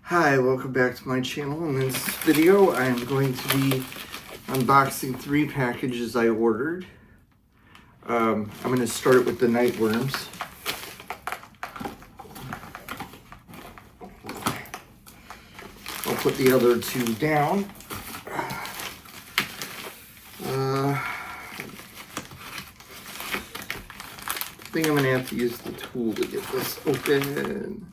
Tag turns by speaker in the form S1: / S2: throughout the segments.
S1: Hi, welcome back to my channel. In this video, I am going to be unboxing 3 packages I ordered. I'm going to start with the night worms. I'll put the other 2 down. I think I'm going to have to use the tool to get this open.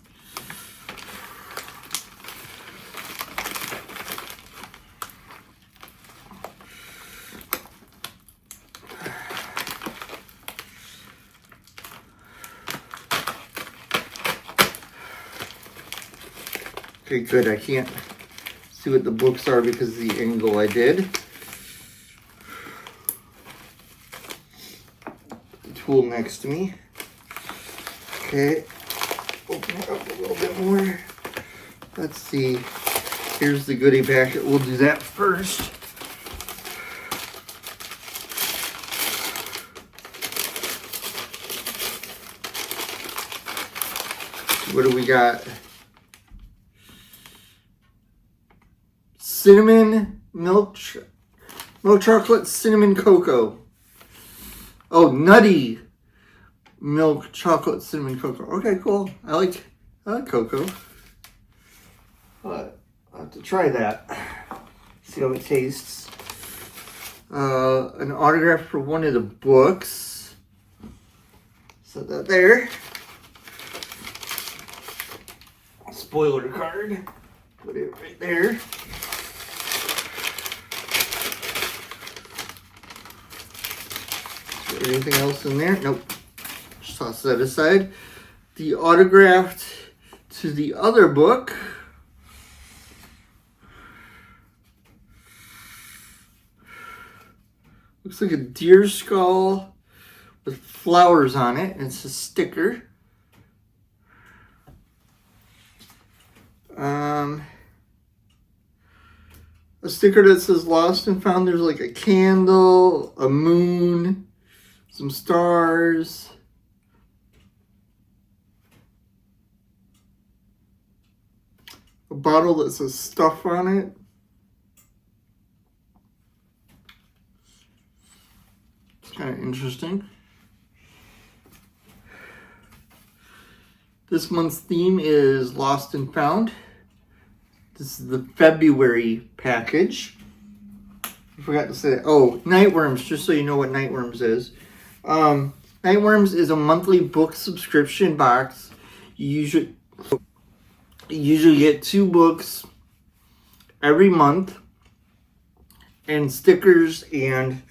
S1: Okay, good. I can't see what the books are because of the angle I did. The tool next to me. Okay, open it up a little bit more. Let's see. Here's the goodie packet. We'll do that first. What do we got? Cinnamon milk chocolate cinnamon cocoa. Oh, nutty milk chocolate cinnamon cocoa. Okay, cool. I like cocoa. I'll have to try that. See how it tastes. An autograph for one of the books. Set that there. Spoiler card. Put it right there. Anything else in there? Nope. Just toss that aside. The autograph to the other book. Looks like a deer skull with flowers on it. And it's a sticker. A sticker that says lost and found. There's like a candle, a moon, some stars. A bottle that says stuff on it. It's kind of interesting. This month's theme is Lost and Found. This is the February package. I forgot to say that. Oh, Night Worms, just so you know what Night Worms is. Night Worms is a monthly book subscription box. You usually get 2 books every month and stickers and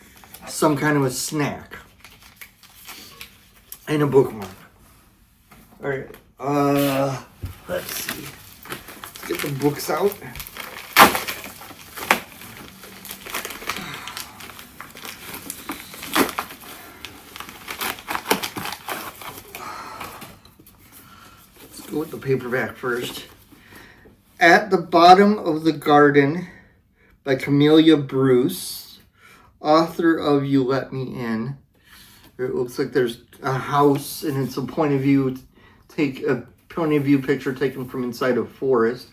S1: some kind of a snack and a bookmark. All right, let's see. Let's get the books out. Go with the paperback first. At the Bottom of the Garden by Camellia Bruce, author of You Let Me In. It looks like there's a house and it's a point of view picture taken from inside a forest.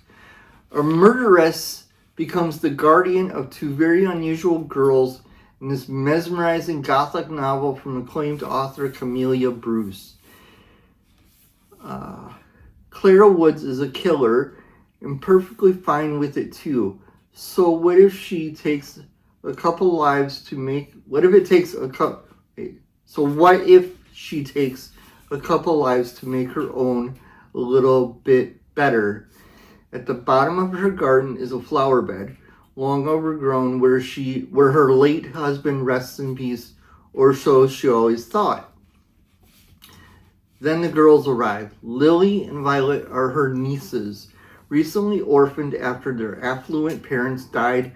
S1: A murderess becomes the guardian of 2 very unusual girls in this mesmerizing gothic novel from acclaimed author Camellia Bruce. Clara Woods is a killer and perfectly fine with it too. So what if she takes a couple lives to make... What if she takes a couple lives to make her own a little bit better? At the bottom of her garden is a flower bed, long overgrown, where her late husband rests in peace, or so she always thought. Then the girls arrive. Lily and Violet are her nieces, recently orphaned after their affluent parents died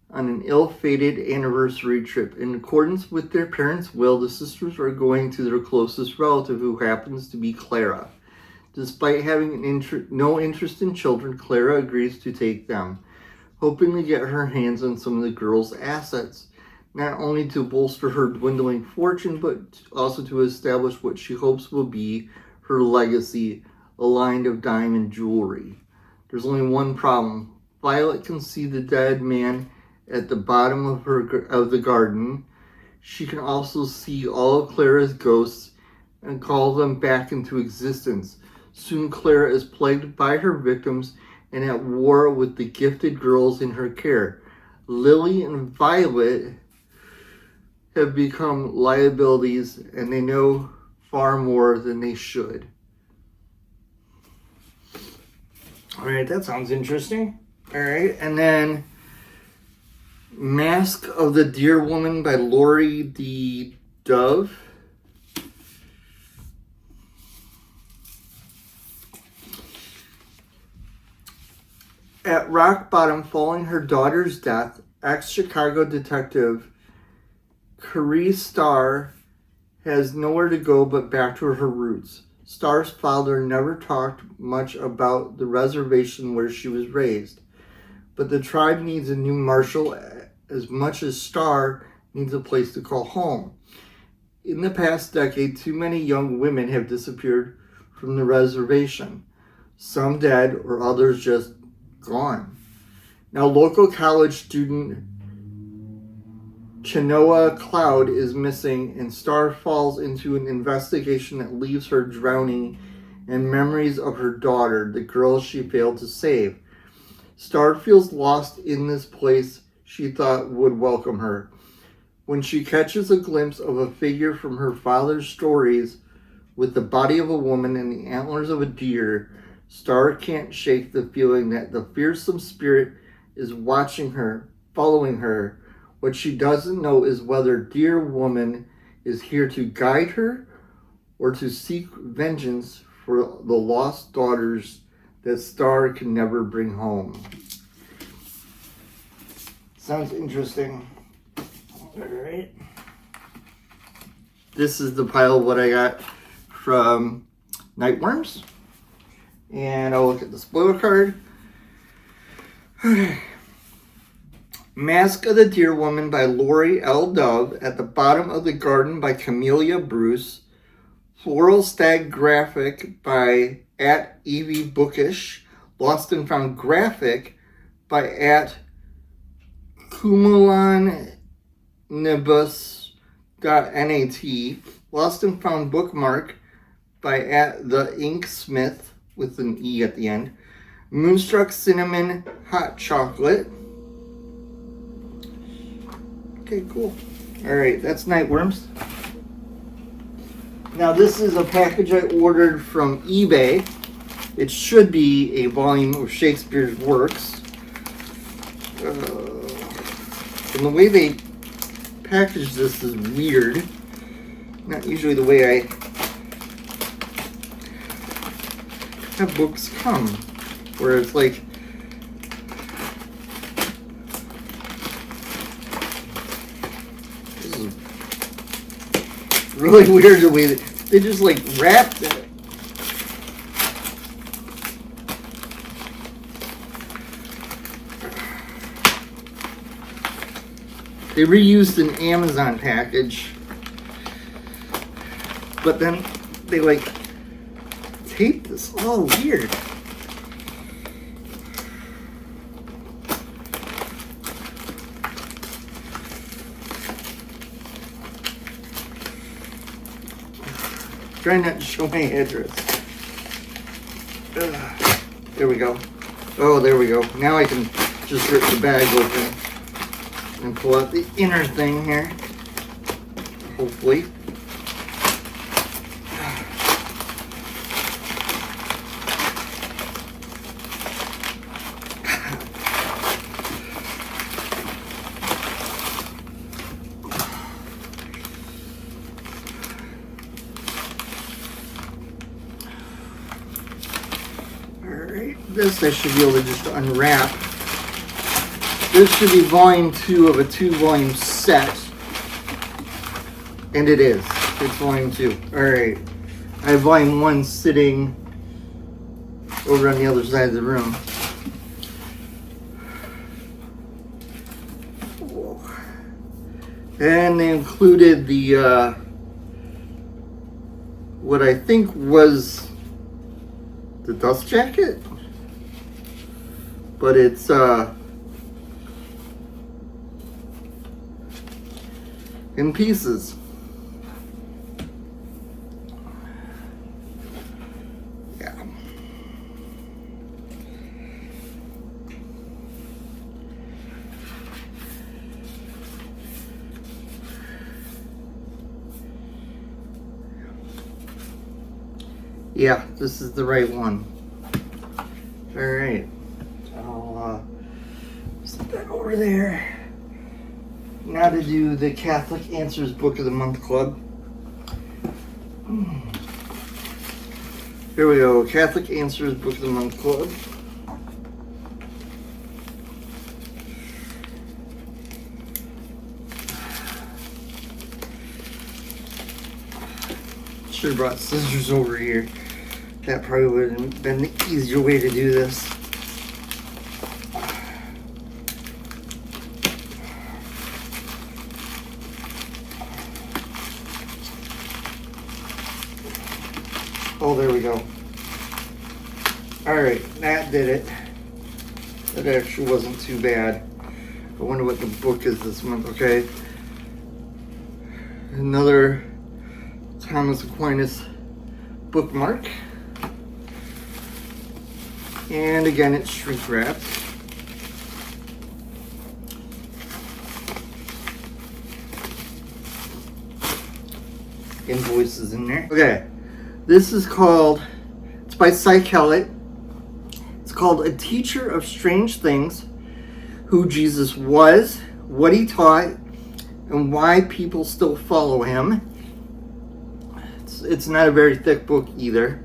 S1: on an ill-fated anniversary trip. In accordance with their parents' will, the sisters are going to their closest relative, who happens to be Clara. Despite having no interest in children, Clara agrees to take them, hoping to get her hands on some of the girls' assets. Not only to bolster her dwindling fortune, but also to establish what she hopes will be her legacy, a line of diamond jewelry. There's only one problem. Violet can see the dead man at the bottom of the garden. She can also see all of Clara's ghosts and call them back into existence. Soon Clara is plagued by her victims and at war with the gifted girls in her care. Lily and Violet have become liabilities, and they know far more than they should. All right, that sounds interesting. All right, and then Mask of the Deer Woman by Lori D. Dove. At rock bottom following her daughter's death, ex-Chicago detective Carrie Starr has nowhere to go but back to her roots. Starr's father never talked much about the reservation where she was raised, but the tribe needs a new marshal as much as Starr needs a place to call home. In the past decade, too many young women have disappeared from the reservation, some dead or others just gone. Now, local college student Chenoa Cloud is missing, and Starr falls into an investigation that leaves her drowning in memories of her daughter, the girl she failed to save. Starr feels lost in this place she thought would welcome her. When she catches a glimpse of a figure from her father's stories with the body of a woman and the antlers of a deer, Starr can't shake the feeling that the fearsome spirit is watching her, following her. What she doesn't know is whether Deer Woman is here to guide her or to seek vengeance for the lost daughters that Starr can never bring home. Sounds interesting. All right. This is the pile of what I got from Nightworms. And I'll look at the spoiler card. Mask of the Deer Woman by Lori L. Dove. At the Bottom of the Garden by Camellia Bruce. Floral Stag graphic by @Evie Bookish. Lost and Found graphic by @Cumulanibus.nat. Lost and Found bookmark by @TheInksmith with an E at the end. Moonstruck Cinnamon Hot Chocolate. Okay, cool. All right, that's Nightworms. Now this is a package I ordered from eBay. It should be a volume of Shakespeare's works. And the way they package this is weird. Not usually the way I have books come, where it's like this is really weird the way that they just like wrapped it. They reused an Amazon package, but then they like taped this. Oh, weird. Trying not to show my address. There we go. Oh, there we go. Now I can just rip the bag open and pull out the inner thing here. Hopefully. This I should be able to just unwrap. This should be volume 2 of a 2-volume set. And it is. It's volume 2. Alright. I have volume 1 sitting over on the other side of the room. And they included the what I think was the dust jacket. but it's in pieces. Yeah. Yeah, this is the right one. All right. I'll set that over there. Now to do the Catholic Answers Book of the Month Club. Here we go. Catholic Answers Book of the Month Club. Should have brought scissors over here. That probably would have been the easier way to do this. Oh, there we go. Alright, that did it. That actually wasn't too bad. I wonder what the book is this month. Okay. Another Thomas Aquinas bookmark. And again, it's shrink wrapped. Invoices in there. Okay. This is called, it's by Cy Kellett. It's called A Teacher of Strange Things, Who Jesus Was, What He Taught, and Why People Still Follow Him. It's not a very thick book either.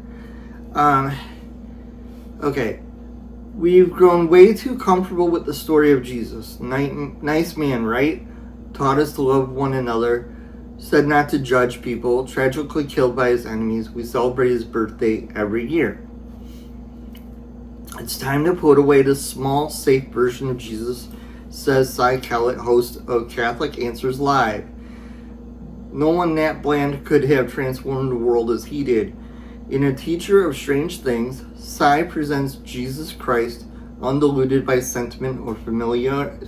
S1: Okay. We've grown way too comfortable with the story of Jesus. Nice man, right? Taught us to love one another. Said not to judge people, tragically killed by his enemies. We celebrate his birthday every year. It's time to put away the small, safe version of Jesus, says Cy Kellett, host of Catholic Answers Live. No one that bland could have transformed the world as he did. In A Teacher of Strange Things, Cy presents Jesus Christ undiluted by sentiment or familiarity,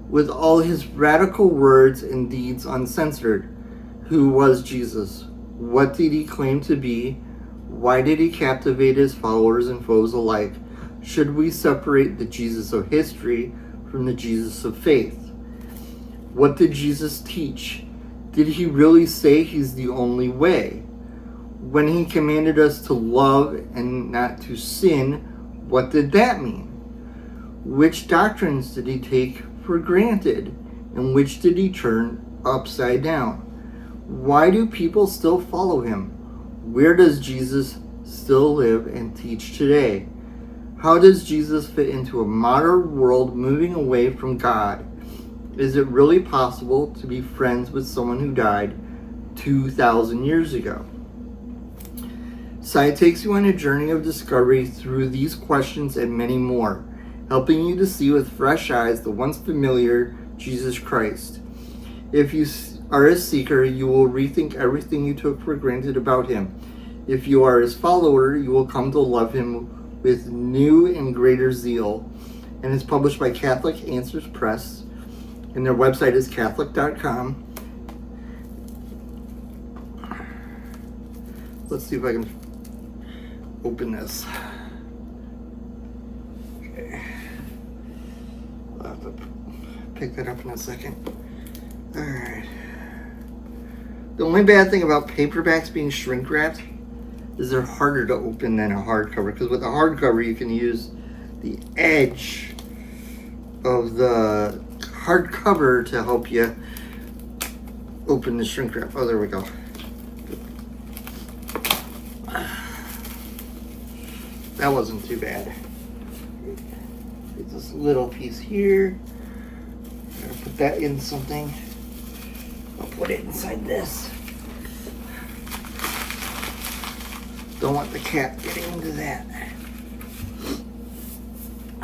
S1: with all his radical words and deeds uncensored. Who was Jesus? What did he claim to be? Why did he captivate his followers and foes alike? Should we separate the Jesus of history from the Jesus of faith? What did Jesus teach? Did he really say he's the only way? When he commanded us to love and not to sin, what did that mean? Which doctrines did he take for granted, and which did he turn upside down? Why do people still follow him? Where does Jesus still live and teach today? How does Jesus fit into a modern world moving away from God? Is it really possible to be friends with someone who died 2,000 years ago? Cy takes you on a journey of discovery through these questions and many more, helping you to see with fresh eyes the once familiar Jesus Christ. If you are a seeker, you will rethink everything you took for granted about him. If you are his follower, you will come to love him with new and greater zeal. And it's published by Catholic Answers Press, and their website is Catholic.com. Let's see if I can open this. Okay. I'll have to pick that up in a second. Alright. The only bad thing about paperbacks being shrink wrapped is they're harder to open than a hardcover, because with a hardcover you can use the edge of the hardcover to help you open the shrink wrap. Oh, there we go. That wasn't too bad. Get this little piece here. Gotta put that in something. I'll put it inside this. Don't want the cat getting into that.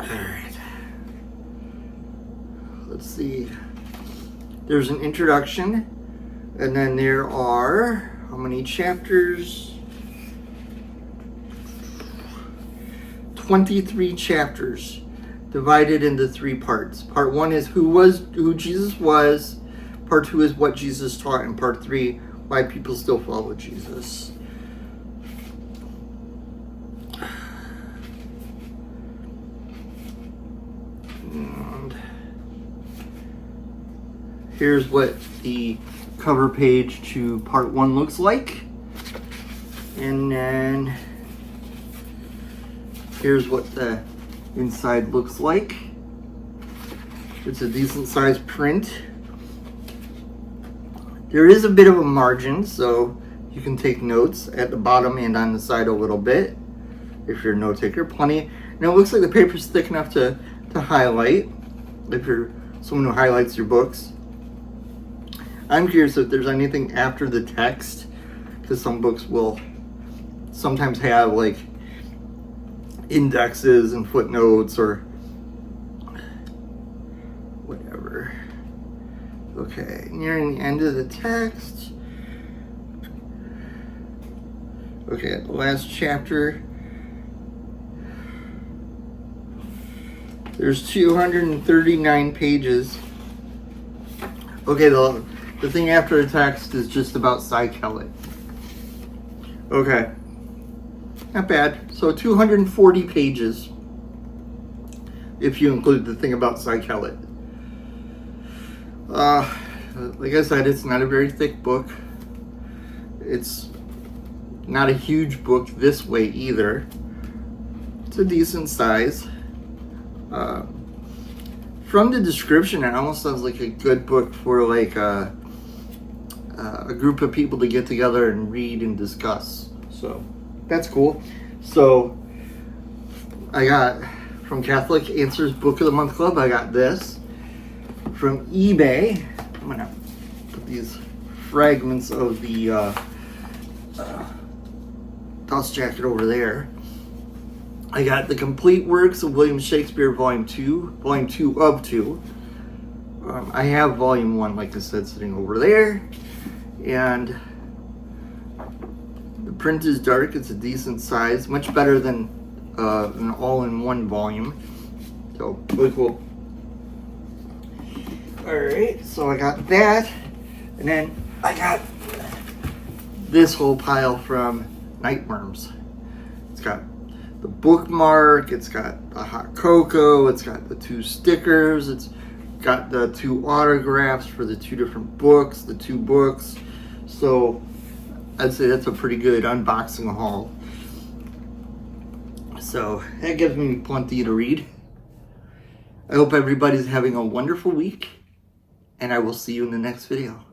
S1: Alright. Let's see. There's an introduction, and then there are how many chapters? 23 chapters divided into 3 parts. Part 1 is who Jesus was. Part 2 is what Jesus taught. And part 3, why people still follow Jesus. And here's what the cover page to part 1 looks like. And then here's what the inside looks like. It's a decent sized print. There is a bit of a margin, so you can take notes at the bottom and on the side a little bit if you're a note taker. Plenty. And it looks like the paper's thick enough to highlight if you're someone who highlights your books. I'm curious if there's anything after the text, because some books will sometimes have like indexes and footnotes or whatever. Okay, nearing the end of the text. Okay, the last chapter. There's 239 pages. Okay, the thing after the text is just about Cy Kellett. Okay. Not bad. So 240 pages if you include the thing about Cy Kellett. Like I said, it's not a very thick book. It's not a huge book this way either. It's a decent size. From the description, it almost sounds like a good book for like a group of people to get together and read and discuss. So that's cool. So I got from Catholic Answers Book of the Month Club, I got this. From eBay, I'm gonna put these fragments of the dust jacket over there. I got The Complete Works of William Shakespeare, Volume 2 of 2. I have Volume 1, like I said, sitting over there. And the print is dark. It's a decent size. Much better than an all-in-one volume. So, really cool. Alright, so I got that. And then I got this whole pile from Nightworms. It's got the bookmark, it's got the hot cocoa, it's got the 2 stickers, it's got the 2 autographs for the 2 different books, the 2 books. So I'd say that's a pretty good unboxing haul. So that gives me plenty to read. I hope everybody's having a wonderful week, and I will see you in the next video.